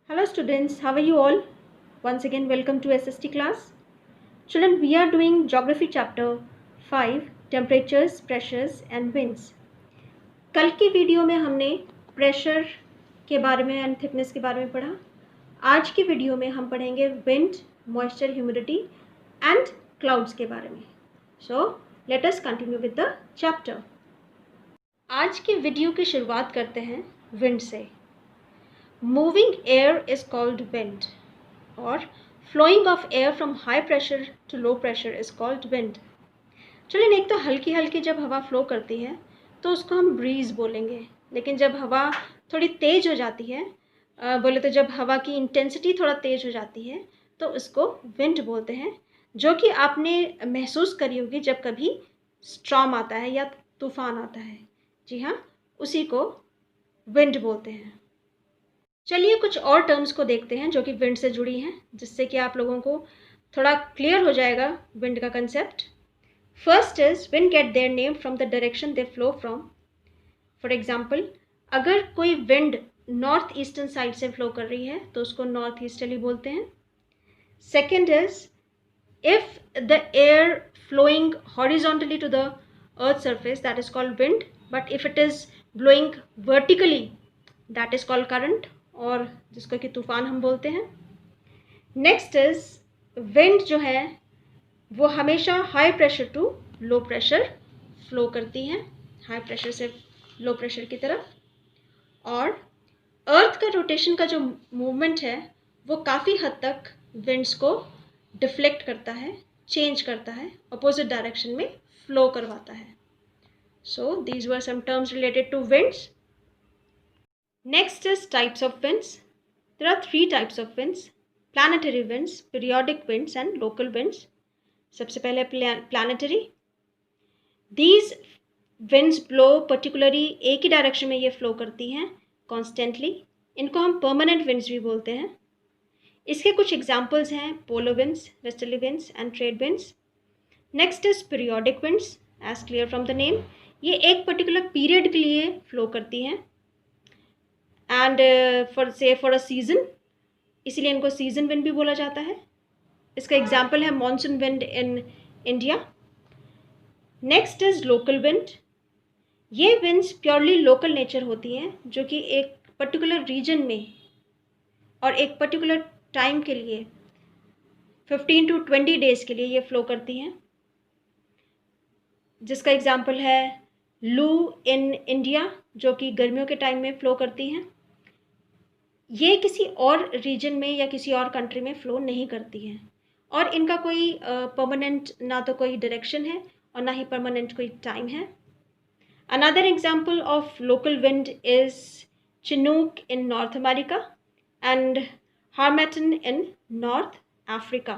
Hello students, how are you all? Once again welcome to SST class. Children, we are doing Geography chapter 5 Temperatures, Pressures and Winds. कल की video में हमने pressure के बारे में and thickness के बारे में पढ़ा. आज की वीडियो में हम पढ़ेंगे wind, moisture, humidity and clouds के बारे में. So let us continue with the chapter. आज की वीडियो की शुरुआत करते हैं विंड से. Moving air is called wind, or flowing of air from high pressure to low pressure is called wind. चलिए, एक तो हल्की हल्की जब हवा फ्लो करती है तो उसको हम ब्रीज बोलेंगे, लेकिन जब हवा थोड़ी तेज हो जाती है, बोले तो जब हवा की इंटेंसिटी थोड़ा तेज हो जाती है तो उसको विंड बोलते हैं, जो कि आपने महसूस करी होगी जब कभी स्टॉर्म आता है या तूफान आता है. जी हाँ, उसी को विंड बोलते हैं. चलिए कुछ और टर्म्स को देखते हैं जो कि विंड से जुड़ी हैं, जिससे कि आप लोगों को थोड़ा क्लियर हो जाएगा विंड का concept. First is wind get their name from the direction they flow from. For example, अगर कोई विंड नॉर्थ ईस्टर्न साइड से फ्लो कर रही है तो उसको नॉर्थ ईस्टर्ली बोलते हैं. Second is if the air flowing horizontally to the earth surface, that is called wind, but if it is blowing vertically, that is called current, और जिसको कि तूफान हम बोलते हैं. नेक्स्ट इज विंड जो है वो हमेशा high pressure to low pressure flow करती हैं, हाई प्रेशर से लो प्रेशर की तरफ. और अर्थ का रोटेशन का जो मूवमेंट है वो काफ़ी हद तक विंड्स को डिफ्लेक्ट करता है, चेंज करता है, अपोजिट डायरेक्शन में फ्लो करवाता है. So these were some terms related to winds. Next is types of winds. There are three types of winds: planetary winds, periodic winds and local winds. सबसे पहले planetary. These winds blow particularly एक ही direction में ये flow करती हैं constantly. इनको हम permanent winds भी बोलते हैं. इसके कुछ एग्जाम्पल्स हैं polar winds, westerly winds and trade winds. Next is periodic winds, as clear from the name. ये एक पर्टिकुलर पीरियड के लिए फ्लो करती हैं एंड फॉर अ सीज़न, इसीलिए इनको सीजन विंड भी बोला जाता है. इसका एग्जाम्पल है monsoon wind in India. Next is local wind. ये विंड्स प्योरली लोकल नेचर होती हैं, जो कि एक पर्टिकुलर रीजन में और एक पर्टिकुलर टाइम के लिए 15 to 20 डेज के लिए ये फ्लो करती हैं, जिसका एग्जाम्पल है लू इन इंडिया, जो कि गर्मियों के टाइम में फ्लो करती हैं. ये किसी और रीजन में या किसी और कंट्री में फ़्लो नहीं करती हैं, और इनका कोई परमानेंट ना तो कोई डायरेक्शन है और ना ही परमानेंट कोई टाइम है. Another example of local wind is chinook in North America and harmattan in North Africa.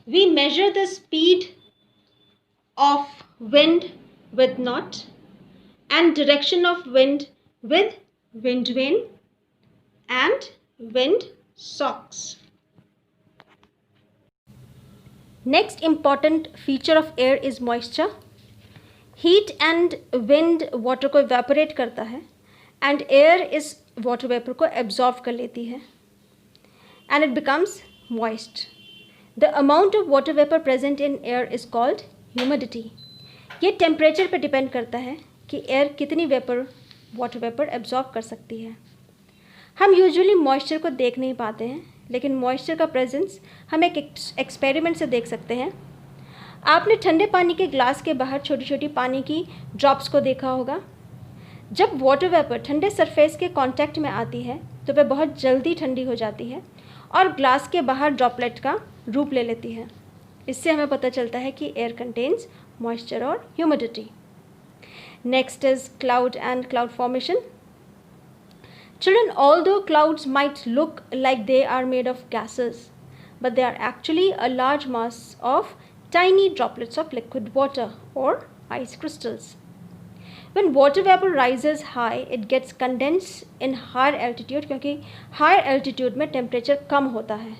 We measure the speed of wind with knot and direction of wind with wind vane and wind socks. Next important feature of air is moisture. Heat and wind water को evaporate करता है and air इस water vapor को absorb कर लेती है and it becomes moist. The amount of water vapor present in air is called humidity. ये temperature पे depend करता है कि air कितनी वाटर वेपर एब्जॉर्ब कर सकती है. हम यूजुअली मॉइस्चर को देख नहीं पाते हैं, लेकिन मॉइस्चर का प्रेजेंस हम एक एक्सपेरिमेंट से देख सकते हैं. आपने ठंडे पानी के ग्लास के बाहर छोटी छोटी पानी की ड्रॉप्स को देखा होगा. जब वाटर वेपर ठंडे सरफेस के कांटेक्ट में आती है तो वह बहुत जल्दी ठंडी हो जाती है और ग्लास के बाहर ड्रॉपलेट का रूप ले लेती है. इससे हमें पता चलता है कि एयर कंटेन्स मॉइस्चर और humidity. Next is cloud and cloud formation. Children, although clouds might look like they are made of gases, but they are actually a large mass of tiny droplets of liquid water or ice crystals. When water vapor rises high, it gets condensed in higher altitude, क्योंकि higher altitude में temperature कम होता है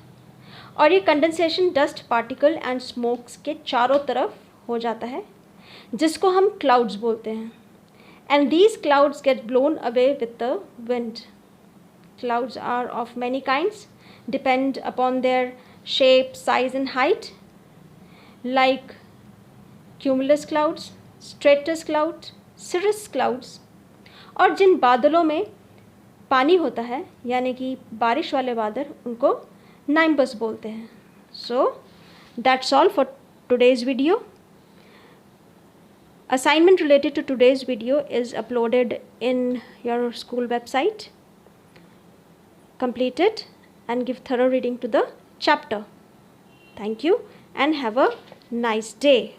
और ये condensation dust particle and smokes के चारों तरफ हो जाता है, जिसको हम क्लाउड्स बोलते हैं. And these clouds get blown away with the wind. Clouds are of many kinds, depend upon their shape, size and height, like cumulus clouds, stratus clouds, cirrus clouds. और जिन बादलों में पानी होता है यानी कि बारिश वाले बादल, उनको nimbus बोलते हैं. So that's all for today's video. Assignment related to today's video is uploaded in your school website. Complete it and give thorough reading to the chapter. Thank you and have a nice day.